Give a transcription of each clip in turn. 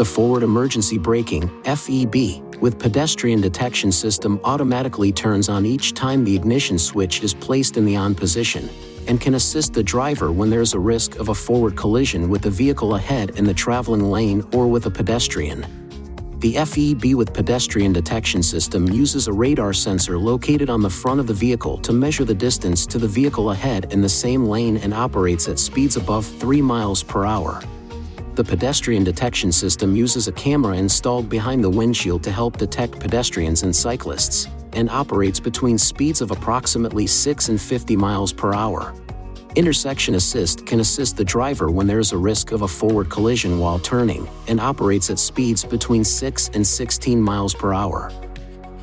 The forward emergency braking (FEB) with pedestrian detection system automatically turns on each time the ignition switch is placed in the on position, and can assist the driver when there is a risk of a forward collision with the vehicle ahead in the traveling lane or with a pedestrian. The FEB with pedestrian detection system uses a radar sensor located on the front of the vehicle to measure the distance to the vehicle ahead in the same lane and operates at speeds above 3 miles per hour. The pedestrian detection system uses a camera installed behind the windshield to help detect pedestrians and cyclists, and operates between speeds of approximately 6 and 50 miles per hour. Intersection assist can assist the driver when there is a risk of a forward collision while turning, and operates at speeds between 6 and 16 miles per hour.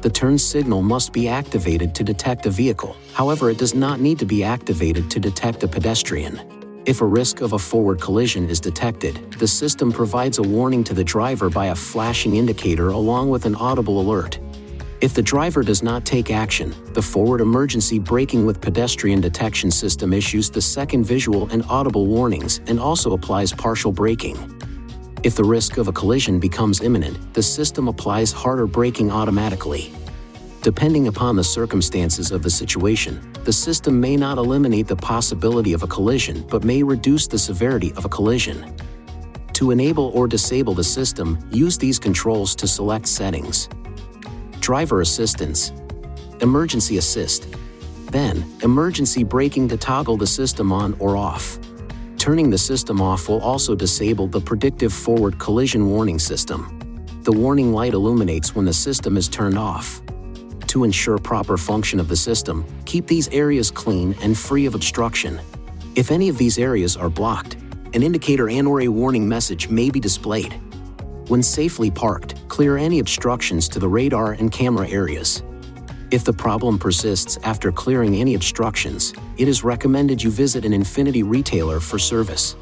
The turn signal must be activated to detect a vehicle, however it does not need to be activated to detect a pedestrian. If a risk of a forward collision is detected, the system provides a warning to the driver by a flashing indicator along with an audible alert. If the driver does not take action, the forward emergency braking with pedestrian detection system issues the second visual and audible warnings and also applies partial braking. If the risk of a collision becomes imminent, the system applies harder braking automatically. Depending upon the circumstances of the situation, the system may not eliminate the possibility of a collision but may reduce the severity of a collision. To enable or disable the system, use these controls to select settings. Driver assistance, emergency assist, then emergency braking to toggle the system on or off. Turning the system off will also disable the predictive forward collision warning system. The warning light illuminates when the system is turned off. To ensure proper function of the system, keep these areas clean and free of obstruction. If any of these areas are blocked, an indicator and/or a warning message may be displayed. When safely parked, clear any obstructions to the radar and camera areas. If the problem persists after clearing any obstructions, it is recommended you visit an INFINITI retailer for service.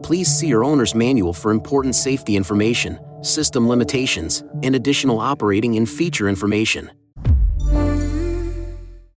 Please see your owner's manual for important safety information, system limitations, and additional operating and feature information.